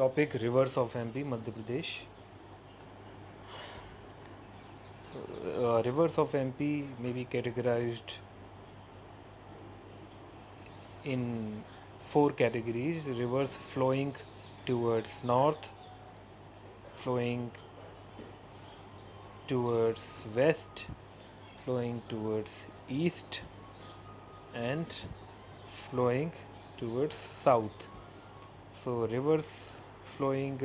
Topic: Rivers of MP, Madhya Pradesh. Rivers of MP may be categorized in four categories: rivers flowing towards north, flowing towards west, flowing towards east, and flowing towards south. So rivers flowing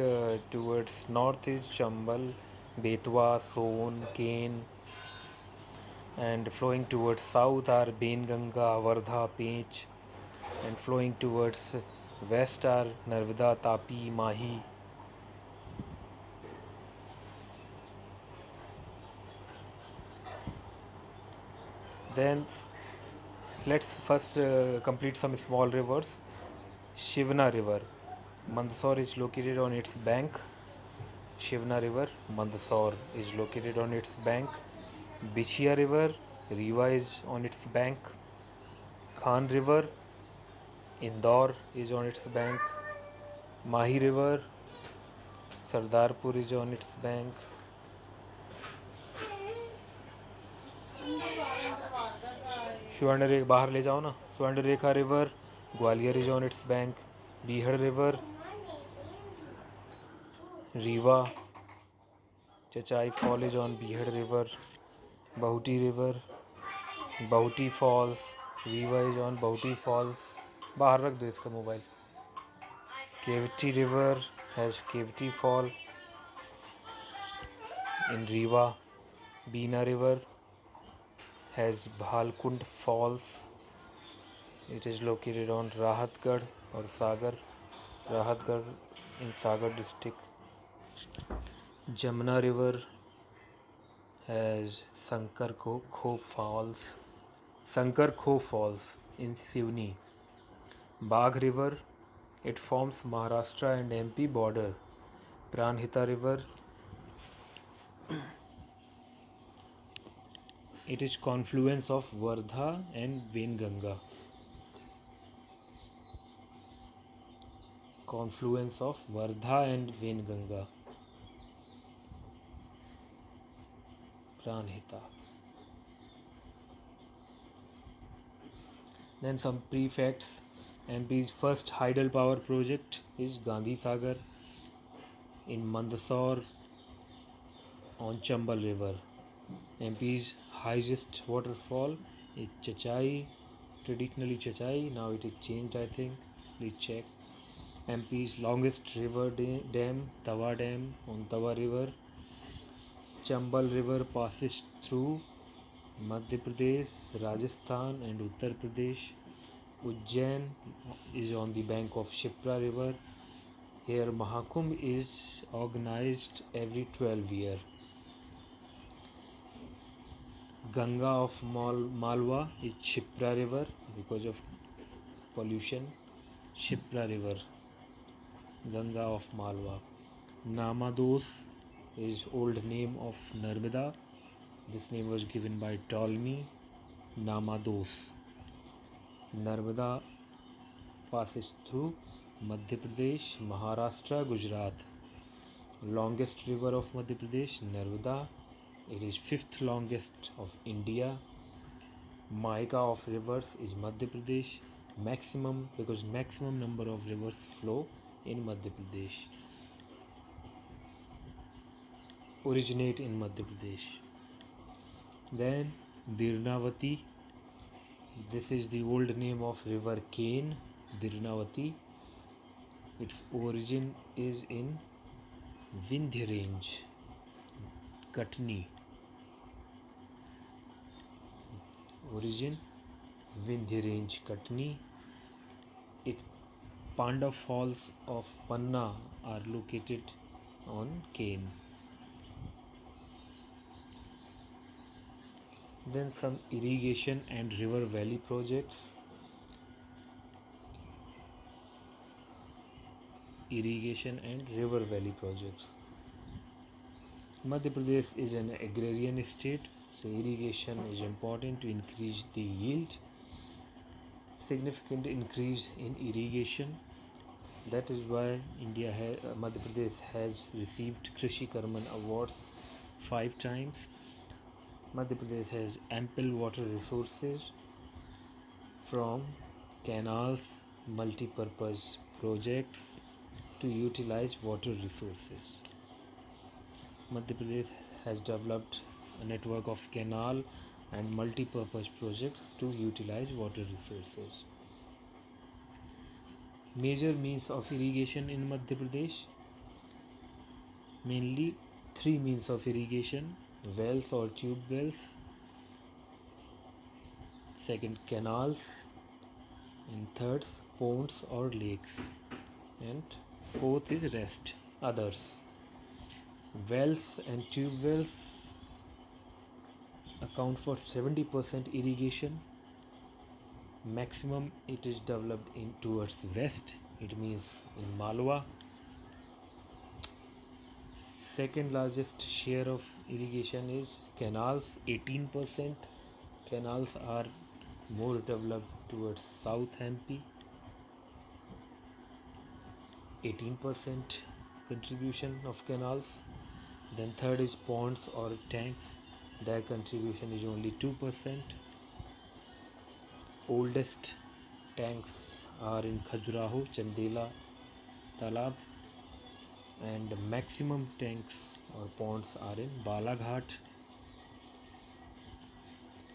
towards north is Chambal, Betwa, Son, Ken, and flowing towards south are Benganga, Wardha, Pech, and flowing towards west are Narvada, Tapi, Mahi. Then let's first complete some small rivers. Shivna River, Mandsaur is located on its bank. Shivna River, Mandsaur is located on its bank. Bichia River, Rewa is on its bank. Khan River, Indore is on its bank. Mahi River, Sardarpur is on its bank. स्वर्ण बाहर ले जाओ ना. Swarnarekha River, Gwalior is on its bank. Bihar River, Rewa, Chachai Fall is on Bihar River. Bahuti River, Bahuti Falls, Rewa is on Bahuti Falls. बाहर रख दो इसका mobile. Kaviti River has Kaviti Fall in Rewa. Beena River has Bhalkund Falls. It is located on Rahatgarh or Sagar. Rahatgarh in Sagar district. Jamna River has Sankar Kho Falls. Sankar Kho Falls in Sivni. Bagh River, it forms Maharashtra and MP border. Pranhita River, it is confluence of Wardha and Venganga. Confluence of Wardha and Venganga. Pranhita. Then some prefacts. MP's first hydel power project is Gandhi Sagar in Mandsaur on Chambal River. MP's highest waterfall is Chachai, traditionally Chachai, now it is changed I think, please check. MP's longest river dam, Tawa Dam on Tawa River. Chambal River passes through Madhya Pradesh, Rajasthan and Uttar Pradesh. Ujjain is on the bank of Shipra River. Here Mahakumbh is organized every 12 years. Ganga of Malwa is Shipra River because of pollution. Shipra River, Ganga of Malwa. Namados is old name of Narmada. This name was given by Ptolemy. Namados. Narmada passes through Madhya Pradesh, Maharashtra, Gujarat. Longest river of Madhya Pradesh, Narmada. It is fifth longest of India. Mahika of rivers is Madhya Pradesh. Maximum because maximum number of rivers flow in Madhya Pradesh. Originate in Madhya Pradesh. Then Dirnavati. This is the old name of river Ken, Dirnavati. Its origin is in Vindhya range, Katni. Origin Vindhya range, Katni. Its Panda Falls of Panna are located on Ken. Then some irrigation and river valley projects. Irrigation and river valley projects. Madhya Pradesh is an agrarian state, so irrigation is important to increase the yield. Significant increase in irrigation. That is why Madhya Pradesh has received Krishi Karman awards 5 times. Madhya Pradesh has ample water resources from canals, multi-purpose projects to utilize water resources. Madhya Pradesh has developed a network of canal and multi-purpose projects to utilize water resources. Major means of irrigation in Madhya Pradesh, mainly 3 means of irrigation: wells or tube wells, second canals, and third ponds or lakes, and fourth is rest others. Wells and tube wells account for 70% irrigation. Maximum it is developed in towards west, it means in Malwa. Second largest share of irrigation is canals, 18%. Canals are more developed towards South MP, 18% contribution of canals. Then third is ponds or tanks, their contribution is only 2%. Oldest tanks are in Khajuraho, Chandela, Talab, and maximum tanks or ponds are in Balaghat.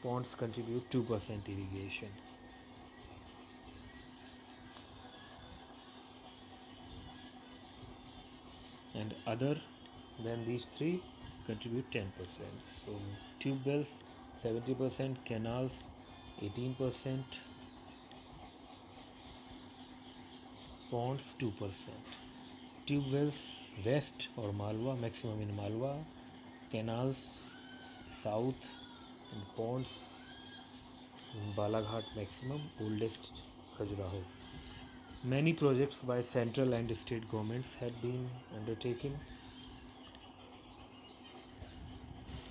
Ponds contribute 2% irrigation. And other than these three contribute 10%. So tube wells 70%, canals 18%, ponds 2%. Tube wells west or Malwa, maximum in Malwa, canals south, and ponds in Balaghat maximum, oldest Khajuraho. Many projects by central and state governments had been undertaken.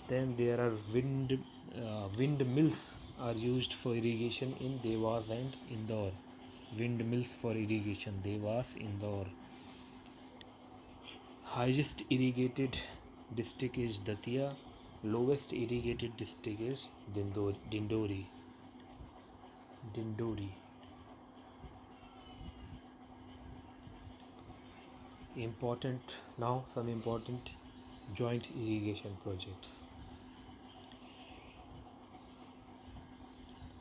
Then there are windmills are used for irrigation in Dewas and Indore. Windmills for irrigation, Dewas, Indore. Highest irrigated district is Datia. Lowest irrigated district is Dindori. Some important joint irrigation projects.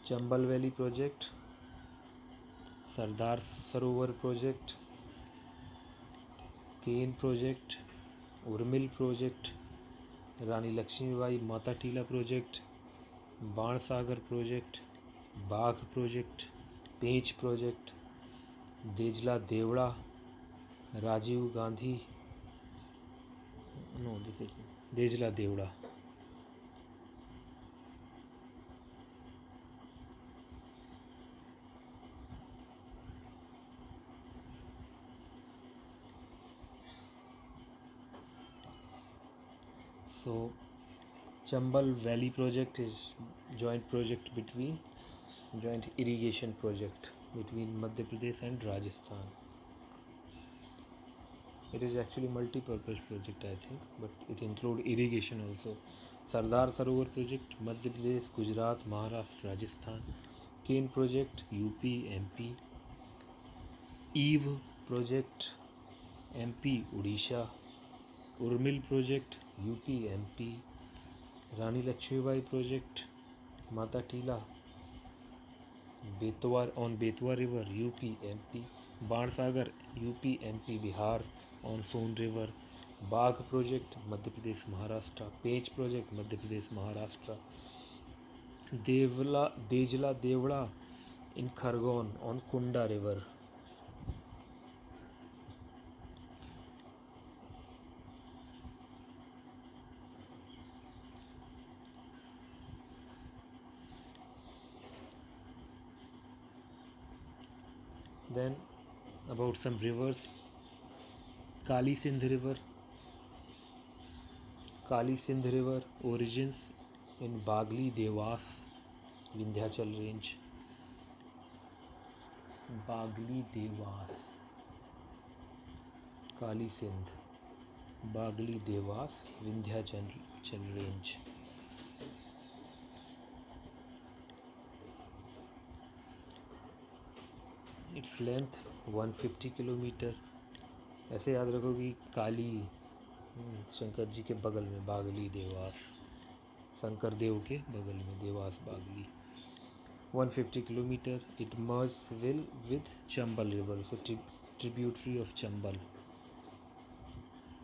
Chambal Valley project, Sardar Sarovar project, Kane project, Urmil project, Rani Lakshmibai Mata Tila project, Ban Sagar project, Bagh project, Pech project, Dejla Devda, Rajiv Gandhi. No, this is Dejla Devda. So Chambal Valley project is joint irrigation project between Madhya Pradesh and Rajasthan. It is actually multi-purpose project, I think, but it includes irrigation also. Sardar Sarovar project, Madhya Pradesh, Gujarat, Maharashtra, Rajasthan. Kane project, UP, MP. Eve project, MP, Odisha. Urmil project, UP, MP. Rani Lakshmibai project, Mata Tila, Betwa river, UP, MP. Ban Sagar, UP, MP, Bihar on Son river. Bagh project, Madhya Pradesh, Maharashtra. Pech project, Madhya Pradesh, Maharashtra. Dejla Devda in Khargon on Kunda river. Then about some rivers. Kali Sindh river origins in Bagli Devas, Vindhyachal range. Bagli Devas. Kali Sindh, Bagli Dewas, Vindhyachal range. It's length 150 kilometre. ऐसे याद रखो कि काली शंकर जी के बगल में बागली देवास, शंकर देव के बगल में Dewas Bagli. 150 kilometre. It merge will with Chambal river, so tributary of Chambal.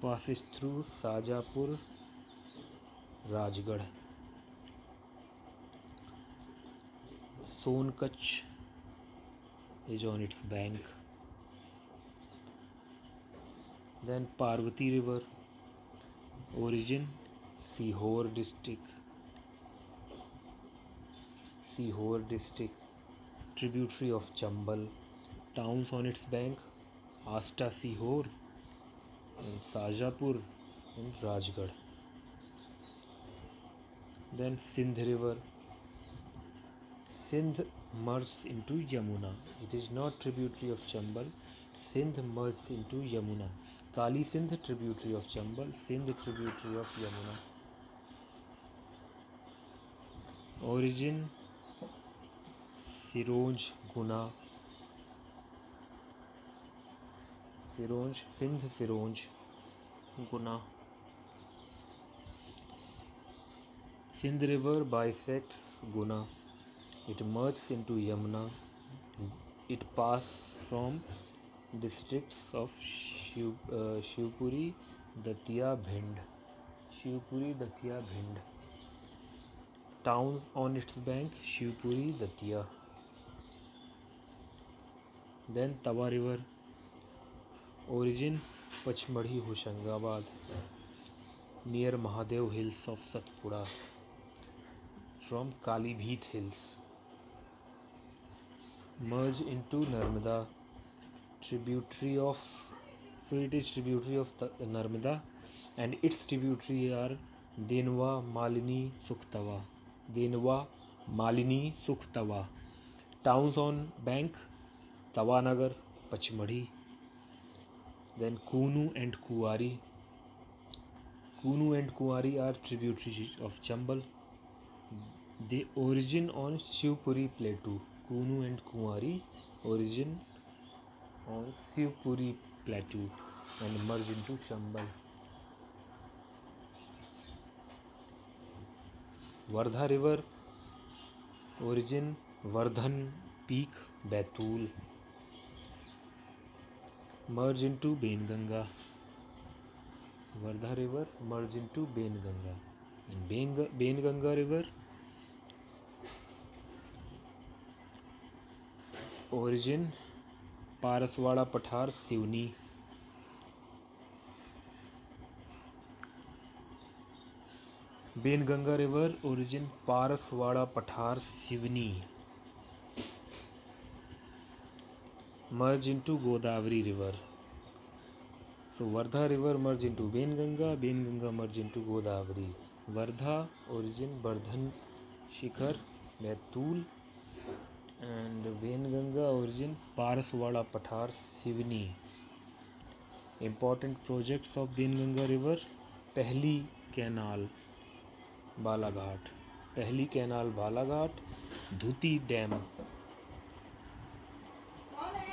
passes through Shajapur, Rajgarh. Sonkatch is on its bank. Then Parvati River, origin Sihor district, tributary of Chambal. Towns on its bank: Asta Sihor and Sajapur and Rajgarh. Then Sindh River. Sindh merged into Yamuna. It is not tributary of Chambal. Sindh merged into Yamuna. Kali Sindh tributary of Chambal, Sindh tributary of Yamuna. Origin Sironj, Guna. Sironj, Sindh Sironj, Guna. Sindh River bisects Guna. It merges into Yamuna. It passes from districts of Shivpuri, Datia, Bhind. Shivpuri, Datia, Bhind. Towns on its bank: Shivpuri, Datia. Then Tawa River. Origin Pachmadi, Hoshangabad, near Mahadev Hills of Satpura, from Kalibheet Hills. Merge into Narmada, tributary of, so it is tributary of Narmada, and its tributary are Denwa, Malini, Sukhtawa. Denwa, Malini, Sukhtawa. Towns on bank: Tawanagar, Pachmadi. Then Kunu and Kuwari. Kunu and Kuwari are tributaries of Chambal. They origin on Shivpuri Plateau. Kunu and Kuwari origin on Shivpuri Plateau and merge into Chambal. Wardha River, origin Vardhan Peak, Baitul, merge into Benganga. Wardha River merge into Benganga. Benganga River, origin Paraswada Pathar, Sivni. Benganga River, origin Paraswada Pathar, Sivni. Merge into Godavari River. So Wardha River merge into Benganga, Benganga merge into Godavari. Wardha origin Bardhan Shikhar, Baitul, and Benganga origin Paraswada Pathar, Sivni. Important projects of Benganga River: Pehli Canal, Balaghat. Pehli Canal, Balaghat. Dhuti Dam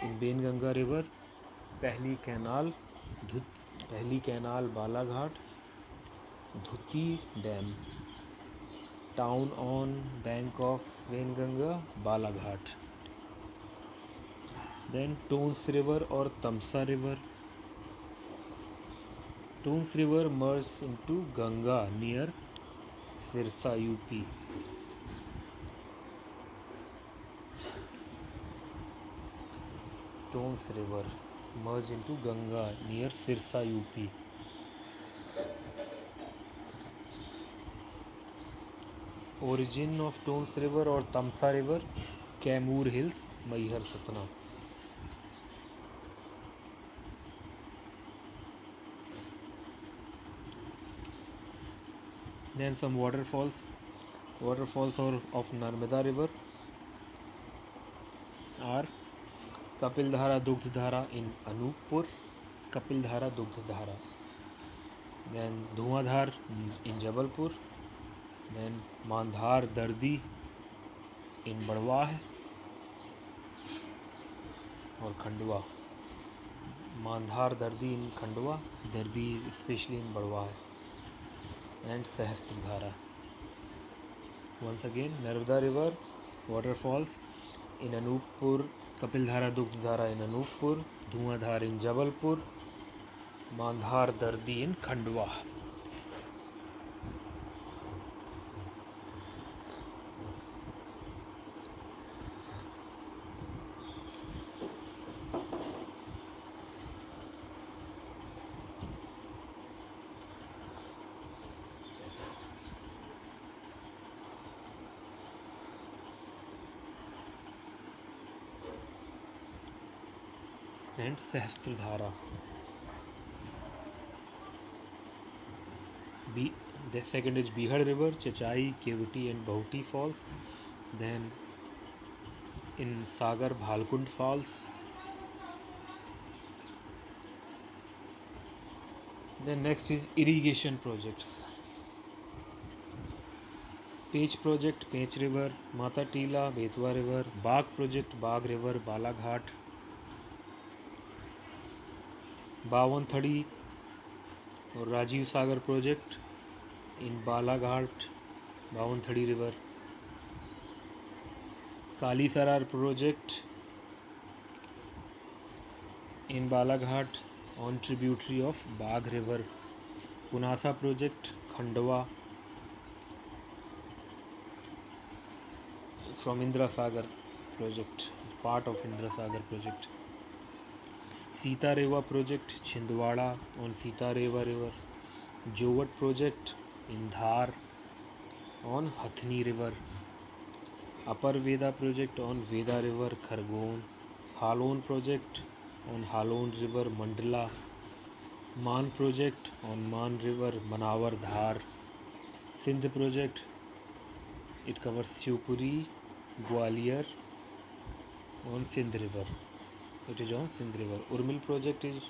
in Benganga River. Pehli Canal, Balaghat. Dhuti Dam. Town on bank of Benganga, Balaghat. Then Tons River or Tamsa River. Tons River merges into Ganga near Sirsa, UP. Tons River merge into Ganga near Sirsa, UP. Origin of Tons River or Tamsa River: Kaimur Hills, Maihar, Satna. Then some waterfalls. Waterfalls of Narmada River are Kapildhara, Dugdhara in Anuppur, Kapildhara Dugdhara. Then Dhuandhar in Jabalpur. Then Mandhar Dardi in Badwah or Khandwa. Mandhar Dardi in Khandwa, Dardi especially in Badwah. And Sahastradhara. Once again, Narmada River waterfalls in Anuppur, Kapildhara Dugdhara in Anuppur, Dhuandhar in Jabalpur, Mandhar Dardi in Khandwa. And Sahastradhara. The second is Bihar River, Chachai, Kevati and Bahuti Falls. Then in Sagar, Bhalkund Falls. Then next is irrigation projects. Pech project, Pech River, Mata Tila, Betwa River, Bagh project, Bagh River, Balaghat, Bawanthadi or Rajiv Sagar project in Balaghat, Bawanthadi River, Kali Sarar project in Balaghat on tributary of Bagh River, Punasa project, Khandwa from Indra Sagar project, part of Indra Sagar project. Sita Reva project, Chhindwara on Sita Reva River. Jowat project in Dhar on Hathni River. Upper Veda project on Veda River, Khargon. Halon project on Halon River, Mandla. Man project on Man River, Manawar, Dhar. Sindh project, it covers Shivpuri, Gwalior on Sindh River. It is on Sindh River. Urmil project is,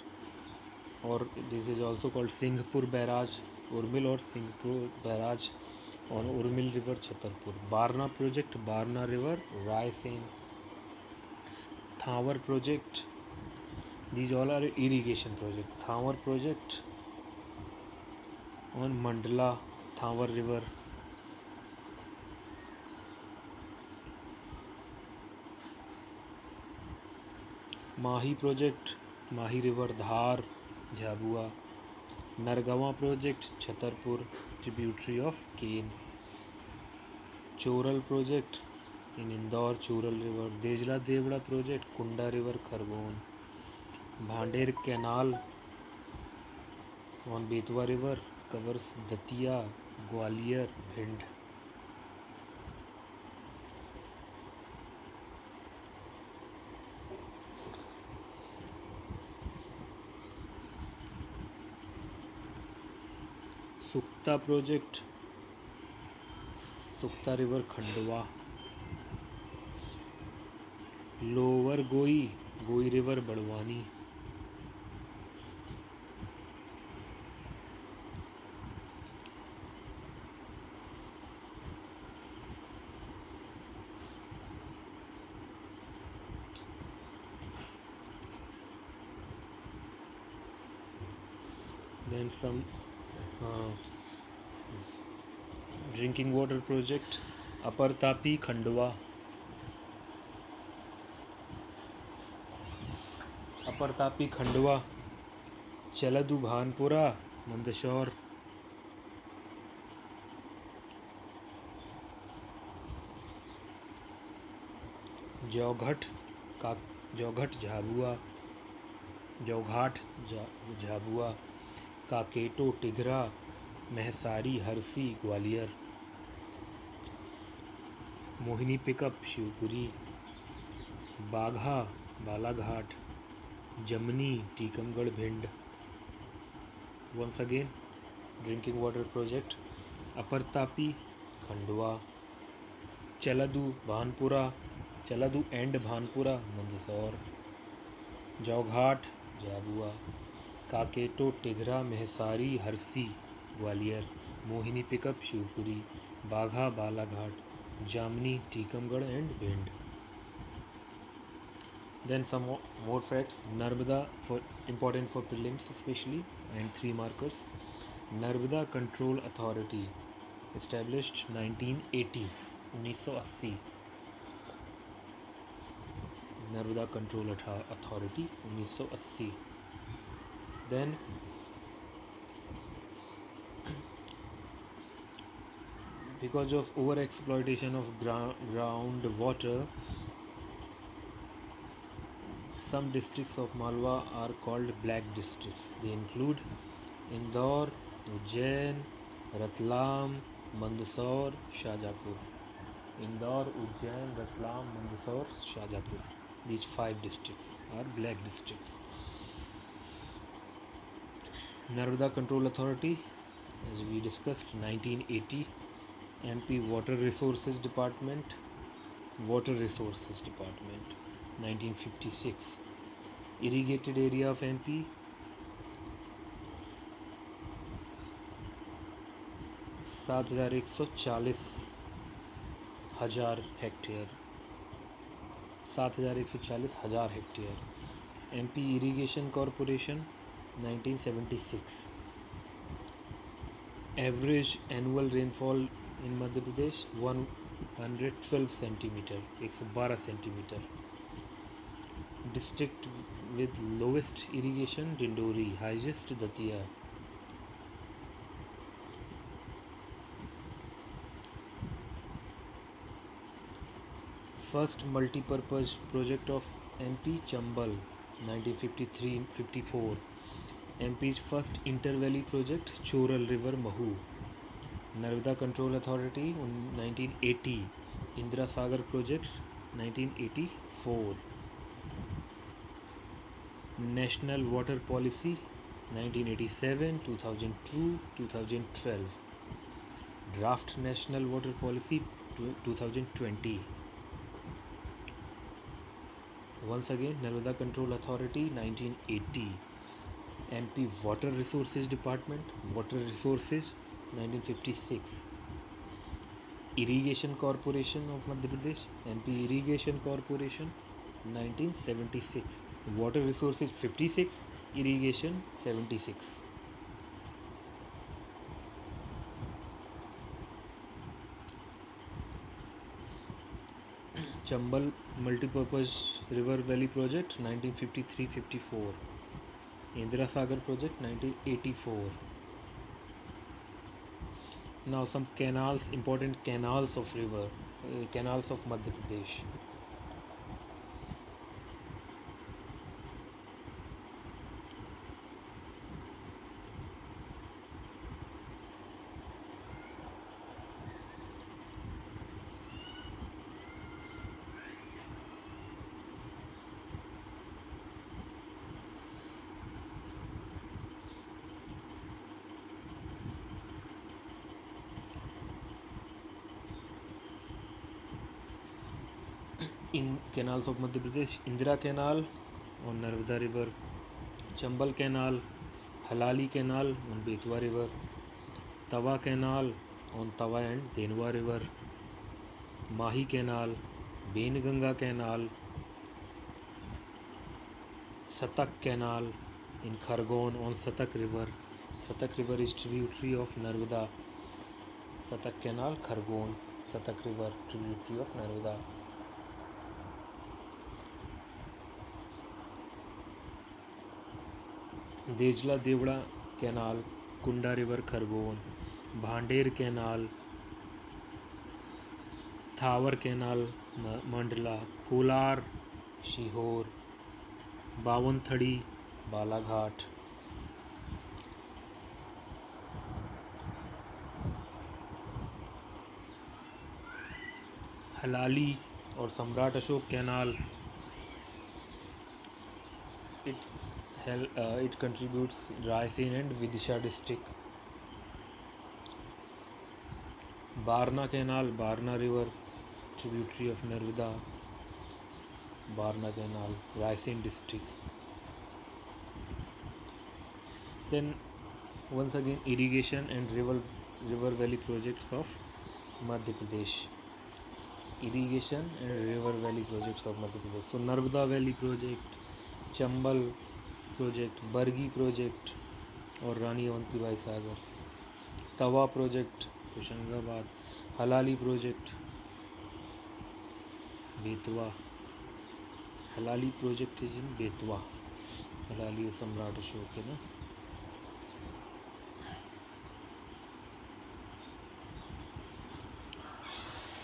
or this is also called Singhpur Barrage, Urmil or Singhpur Barrage on Urmil River, Chhatarpur. Barna project, Barna River, Raisen. Thanwar project, these all are irrigation project. Thanwar project on Mandla, Thanwar River. Mahi project, Mahi River, Dhar, Jhabua. Nargawa project, Chhatarpur, tributary of Ken. Choral project in Indore, Choral River. Dejla Devda project, Kunda River, Khargon. Bhander Canal on Betwa River covers Datia, Gwalior, Bhind. Sukta project, Sukta River, Khandwa. Lower Goi, Goi River, Badwani. Then some drinking water project, Upper Tapi, Khandwa. Upper Tapi, Khandwa. Chaladu, Bhanpura, Mandsaur. Joghat, Jhabua. Joghat, Jhabua. Kaketo, Tighra, Mehsari, Harsi, Gwalior. Mohini pickup, Shivpuri. Bagha, Balaghat. Jamni, Tikamgarh, Bhind. Once again, drinking water project, Upper Tapi, Khandwa. Chaladu, Bhanpura. and Bhanpura, Mandsaur. Joghat, Jhabua. Kaketo, Tighra, Mehsari, Harsi, Gwalior, Mohini pickup, Shivpuri, Bagha, Balaghat, Jamni, Tikamgarh and Bhind. Then some more facts. Narmada, for important for prelims especially, and 3 markers. Narmada Control Authority, established 1980, 1980. Narmada Control Authority, 1980. Then because of over exploitation of groundwater, some districts of Malwa are called black districts. They include Indore, Ujjain, Ratlam, Mandsaur, Shahjahanpur. Indore, Ujjain, Ratlam, Mandsaur, Shahjahanpur. These 5 districts are black districts. Narmada Control Authority, as we discussed, 1980. MP Water Resources Department, 1956. Irrigated area of MP, 7,140,000 hectare. 7,140,000 hectare. MP Irrigation Corporation, 1976. Average annual rainfall in Madhya Pradesh 112 centimeter, 112 centimeter. District with lowest irrigation, Dindori. Highest, Datia. First multi-purpose project of MP, Chambal, 1953-54. MP's first inter-valley project, Choral River, Mahu. Narmada Control Authority, 1980. Indira Sagar project, 1984. National Water Policy, 1987, 2002, 2012. Draft National Water Policy, 2020. Once again, Narmada Control Authority, 1980. MP Water Resources Department, Water Resources, 1956. Irrigation Corporation of Madhya Pradesh, MP Irrigation Corporation, 1976. Water Resources, 56. Irrigation, 76. Chambal Multipurpose River Valley Project, 1953-54. Indira Sagar Project, 1984. Now some canals, important canals of river, canals of Madhya Pradesh. In canals of Madhya Pradesh, Indira Canal on Narmada River, Chambal Canal, Halali Canal on Betwa River, Tawa Canal on Tawa and Denwa River, Mahi Canal, Benganga Canal, Satak Canal in Khargon on Satak River. Satak River is tributary of Narmada. Satak Canal, Khargon, Satak River, tributary of Narmada. Dejla Devda Canal, Kunda River, Khargon, Bhandir Canal, Thawar Canal, Mandla, Kolar, Shihor, Bawanthadi, Balaghat. Halali or Samrat Ashok Canal, it contributes Raisen and Vidisha district. Barna Canal, Barna River, tributary of Narmada, Barna Canal, Raisen district. Then once again irrigation and river valley projects of Madhya Pradesh. Irrigation and river valley projects of Madhya Pradesh. So Narmada Valley project, Chambal project, Bargi project और Rani Avantibai Sagar, Tawa project Hoshangabad, Halali project Betwa, Halali project is in Betwa, Halali Samrat Ashok है ना.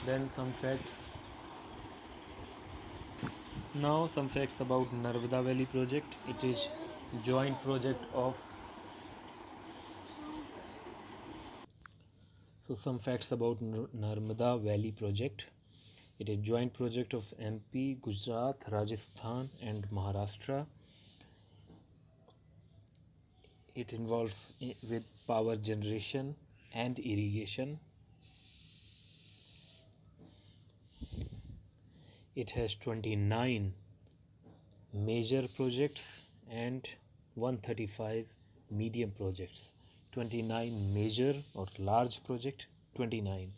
Then some facts. Now some facts about Narmada Valley project. It is joint project of. So some facts about Narmada Valley project. It is joint project of MP, Gujarat, Rajasthan and Maharashtra. It involves with power generation and irrigation. It has 29 major projects and 135 medium projects. 29 major or large project, 29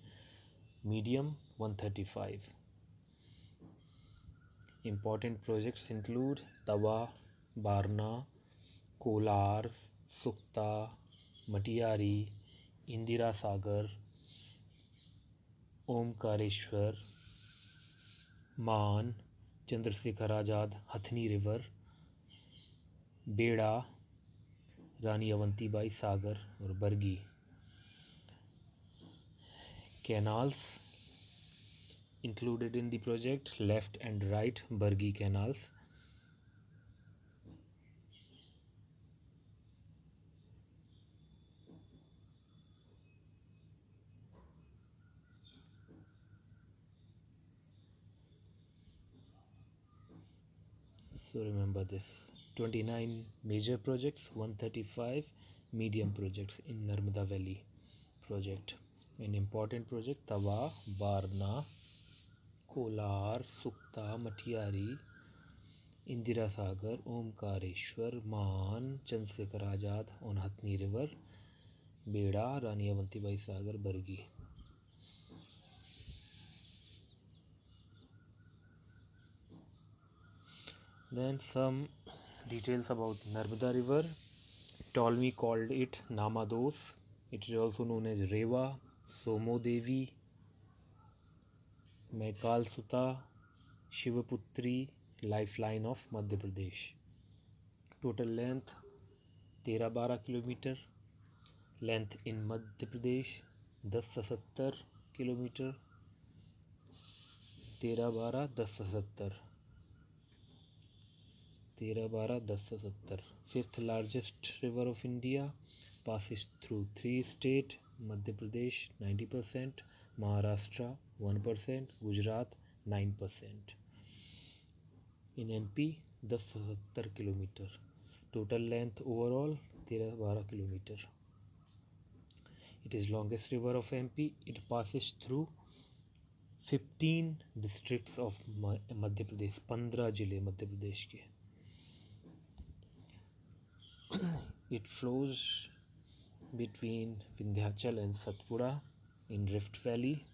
medium, 135. Important projects include Tawa, Barna, Kolar, Sukta, Matiyari, Indira Sagar, Omkareshwar, मान, चंद्रशेखर आज़ाद, हथनी river, बेड़ा, रानी अवंतीबाई सागर और Bargi. Canals included in the project, left and right Bargi canals. So remember this, 29 major projects, 135 medium projects in Narmada Valley project. An important project Tawa, Barna, Kolar, Sukta, Matiyari, Indira Sagar, Omkareshwar, Maan, Chandrasekhar Azad on Hathni River, Beda, Rani Avantibai Sagar, Bargi. Then some details about Narmada River. Ptolemy called it Namados. It is also known as Rewa, Somo Devi, Maikal Suta, Shivaputri, lifeline of Madhya Pradesh. Total length 13-12 kilometre. Length in Madhya Pradesh 10 से 70 kilometre. 13-12 10 से 70. 13-12 10 से 70. Fifth largest river of India, passes through 3 states: Madhya Pradesh 90%, Maharashtra 1%, Gujarat 9%. In MP 10 से 70 kilometre. Total length overall 13-12 kilometre. It is longest river of MP. It passes through 15 districts of Madhya Pradesh. 15 जिले मध्य प्रदेश के. It flows between Vindhyachal and Satpura in Rift Valley.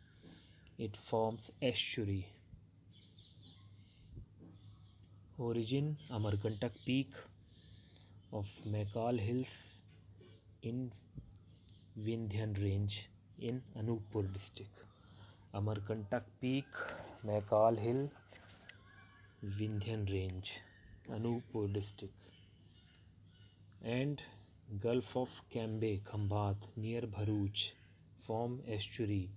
It forms estuary. Origin Amarkantak Peak of Maikal Hills in Vindhyan Range in Anuppur district. Amarkantak Peak, Maikal Hill, Vindhyan Range, Anuppur district. And Gulf of Cambay, Khambat near Bharuch form estuary.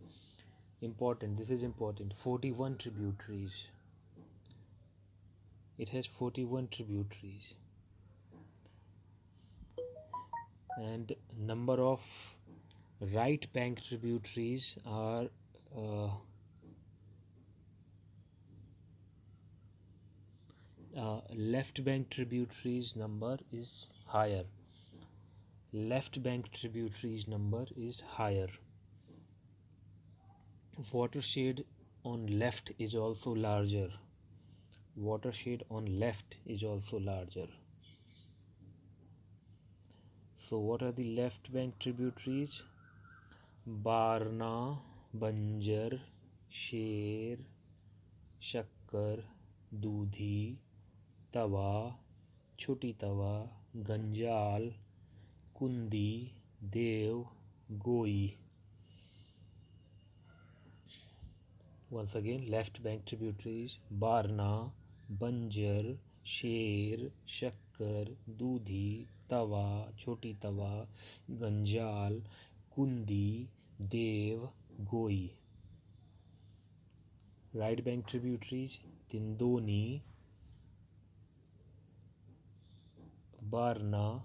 Important, this is important. 41 tributaries. It has 41 tributaries. And number of right bank tributaries are left bank tributaries number is higher. Left bank tributaries number is higher. Watershed on left is also larger. Watershed on left is also larger. So what are the left bank tributaries? Barna, Banjar, Sher, Shakkar, Dudhi, Tawa, Choti Tawa, Ganjal, Kundi, Dev, Goi. Once again, left bank tributaries: Barna, Banjar, Sher, Shakkar, Dudhi, Tawa, Choti Tawa, Ganjal, Kundi, Dev, Goi. Right bank tributaries: Tindoni, Barna.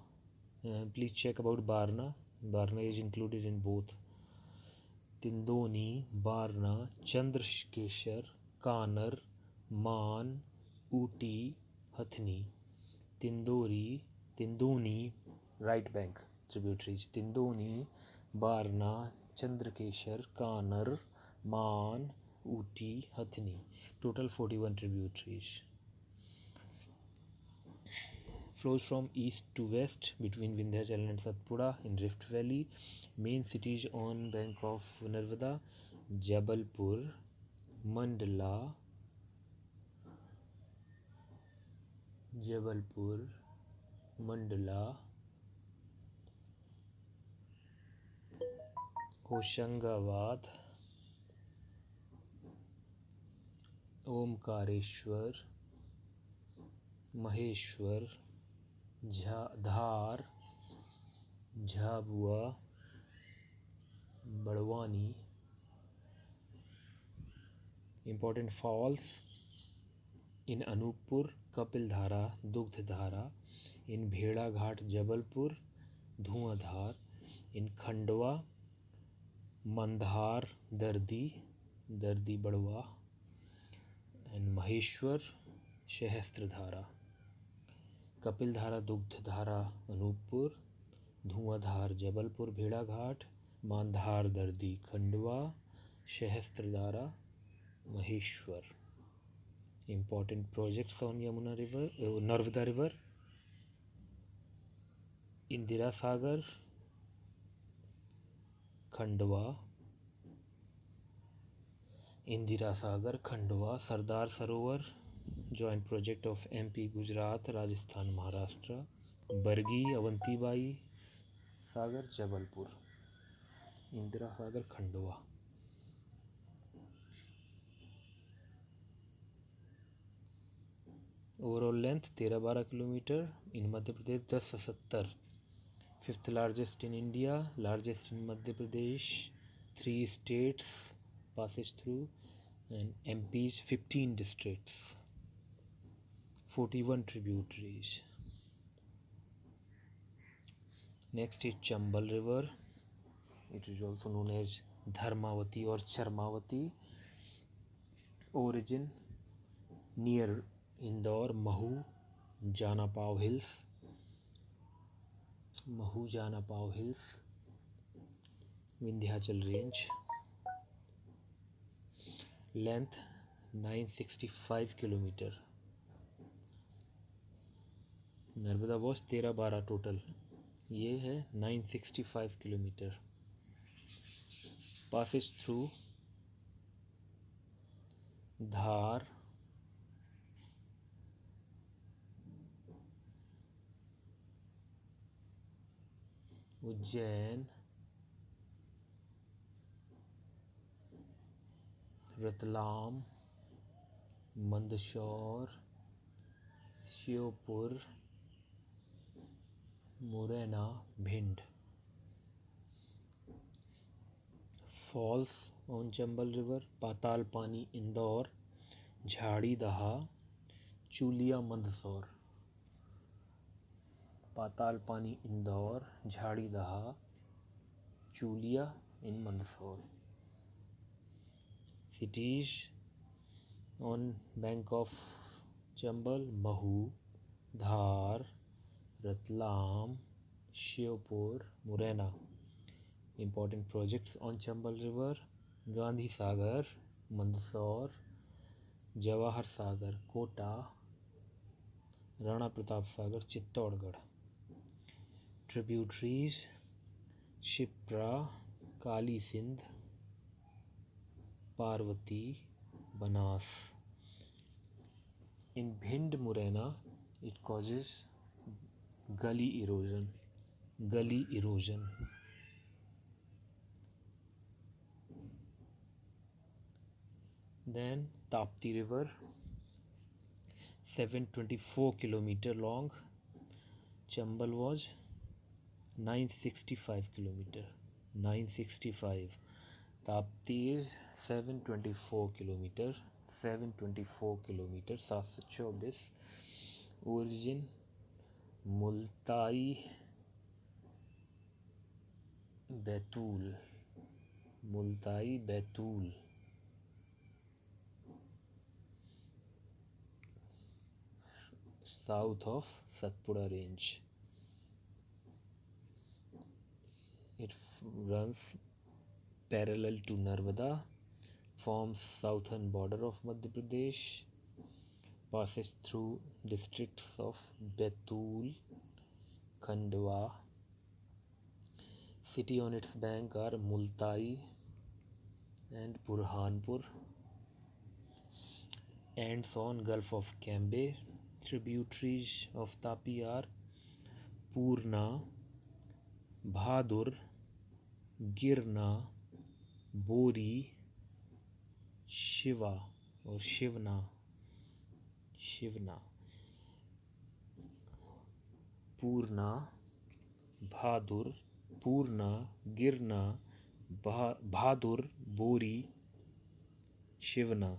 Please check about Barna. Barna is included in both. Tindoni, Barna, Chandrakeshar, Kanar, Man, Uti, Hathni. Tindoni, right bank tributaries: Tindoni, Barna, Chandrakeshar, Kanar, Man, Uti, Hathni. Total 41 tributaries. Flows from east to west between Vindhyachal and Satpura in Rift Valley. Main cities on bank of Narmada: Jabalpur, Mandla, Hoshangabad, Omkareshwar, Maheshwar, Dhar, Jhabua, Badwani. Important falls in Anuppur: Kapildhara, Dugdhara; in Bheda Ghat, Jabalpur, Dhuandhar; in Khandwa, Mandhar, Dardi Badwa; and Maheshwar, Shahastradhara. Kapildhara, Dugdhara, Anuppur; Dhuandhar, Jabalpur, Bheda Ghat; Mandhar, Dardi, Khandwa; Shahastradhara, Maheshwar. Important projects on Yamuna River, Narmada River: Indira Sagar, Khandwa; Sardar Sarovar, joint project of MP, Gujarat, Rajasthan, Maharashtra; Bargi, Avantibai Sagar, Jabalpur; Indira Sagar, Khandwa. Overall length 13-12 km. In Madhya Pradesh 10-70. Fifth largest in India, largest in Madhya Pradesh. 3 states passes through, and MP's 15 districts. 41 tributaries. Next is Chambal River. It is also known as Dharmavati or Charmavati. Origin near Indore, Mahu Janapau Hills, Vindhyachal Range. Length 965 km. Narmada watch 13-12 total, ये है 965 kilometre. Passes through Dhar, Ujjain, Ratlam, Mandsaur, Shiopur, Morena, Bhind. Falls on Chambal River: Patal Pani, Indore; Jhadi Daha, Chulia, Mandsaur. Patal Pani, Indore; Jhadi Daha, Chulia in Mandsaur. Cities on bank of Chambal: Mahu, Dhar, Ratlam, Shiopur, Morena. Important projects on Chambal River: Gandhi Sagar, Mandsaur; Jawahar Sagar, Kota; Rana Pratap Sagar, Chittorgarh. Tributaries: Shipra, Kali Sindh, Parvati, Banas. In Bhind Morena, it causes gully erosion. Gully erosion. Then Tapti River, 724 kilometer long. Chambal was 965 kilometer. 965. Tapti is 724 kilometer. 724 kilometer. 724. Origin Multai Betul. Multai Betul. South of Satpura range. It runs parallel to Narmada, forms southern border of Madhya Pradesh, passes through districts of Betul, Khandwa. City on its bank are Multai and Burhanpur. Ends on Gulf of Cambay. Tributaries of Tapi are Purna, Bhadur, Girna, Bori, Shiva or Shivna, Purna, Bhadur, Purna, Girna, Bhadur, Bori, Shivna.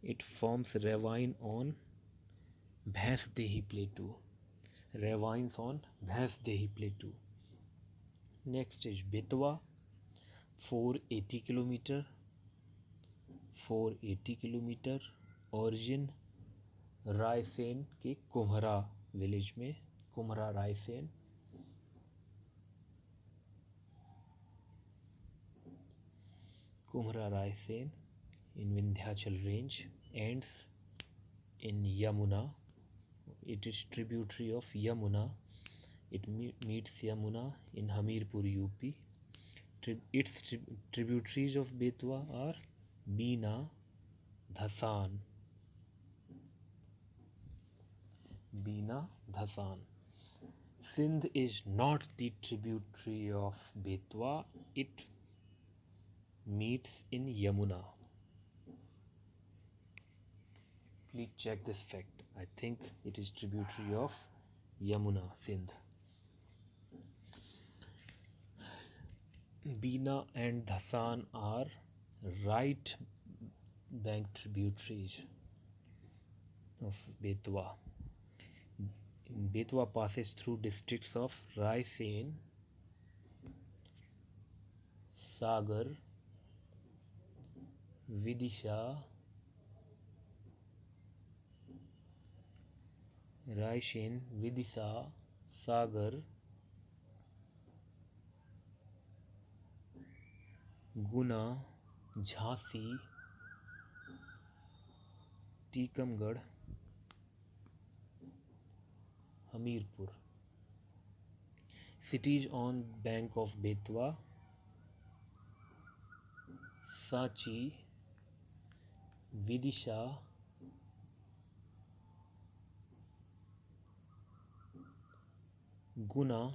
It forms ravine on Bhansdehi Plateau. Ravines on Bhansdehi Plateau. Next is Betwa, 480 kilometer. 480 kilometre. Origin Raisen के कुम्हरा village में. कुम्हरा रायसेन. कुम्हरा Raisen in Vindhyachal range. Ends in Yamuna. It is tributary of Yamuna. It meets Yamuna in Hamirpur, UP. Its tributaries of Betwa are Beena, Dhasan. Beena, Dhasan. Sindh is not the tributary of Betwa. It meets in Yamuna. Please check this fact. I think it is tributary of Yamuna, Sindh. Beena and Dhasan are right bank tributaries of Betwa. Betwa passes through districts of Raisen, Sagar, Vidisha, Raisen, Vidisha, Sagar, Guna, Jhansi, Tikamgarh, Hamirpur. Cities on bank of Betwa: Sanchi, Vidisha, Guna,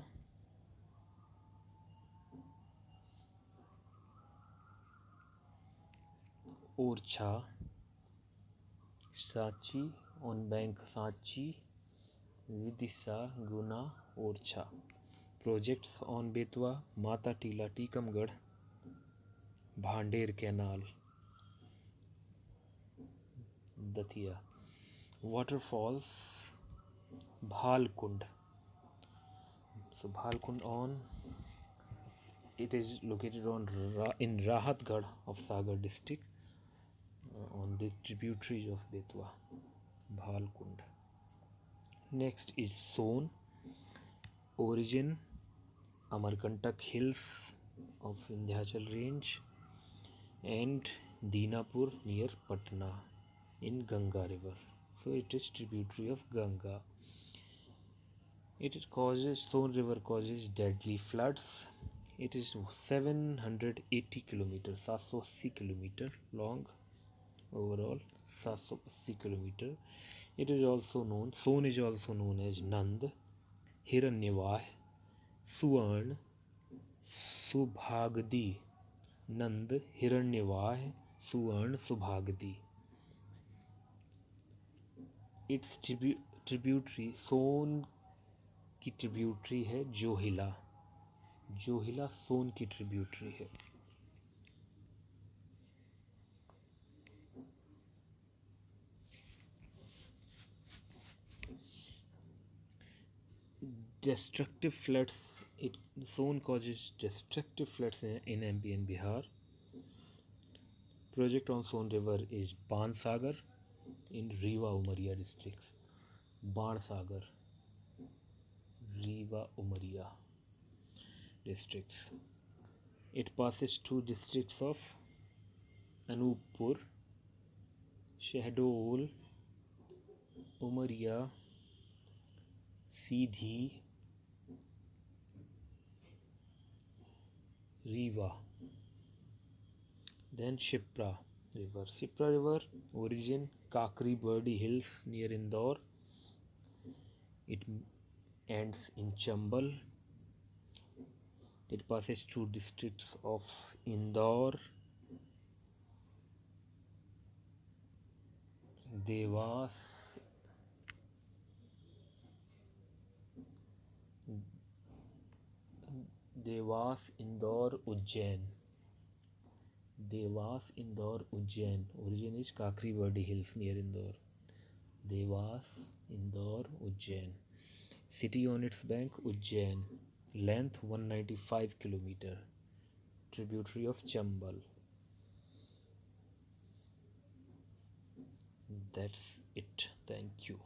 Orchha. Sanchi on bank Sanchi, Vidisha, Guna, Orchha. Projects on Betwa: Mata Tila, Tikamgarh, Bhandir Canal, Datia. Waterfalls: Bhalkund. So Bhalkund it is located in Rahatgarh of Sagar district, on the tributaries of Betwa, Bhalkund. Next is Son. Origin Amarkantak hills of Vindhyachal range and Dinapur near Patna in Ganga river. So it is tributary of Ganga. Son River causes deadly floods. It is 780 kilometers, 780 kilometer long overall, 780 kilometer. It is also known, Son is also known as Nand, Hiranyavah, Suvarn, Subhagdi. Nand, Hiranyavah, Suvarn, Subhagdi. Its tributary सोन की tributary है जोहिला. जोहिला सोन की tributary है. Destructive floods. Soon causes destructive floods in MP and Bihar. Project on Son River is Bansagar in Rewa Umaria districts. Bansagar, Rewa Umaria districts. It passes two districts of Anuppur, Shahdol, Umaria, Seedhi, Rewa. Then Shipra River. Shipra River origin Kakri Birdi Hills near Indore. It ends in Chambal. It passes through districts of Indore, Devas, Indore, Ujjain. Devas, Indore, Ujjain. Origin is Kakri Birdi Hills near Indore. Devas, Indore, Ujjain. City on its bank, Ujjain. Length 195 kilometer. Tributary of Chambal. That's it. Thank you.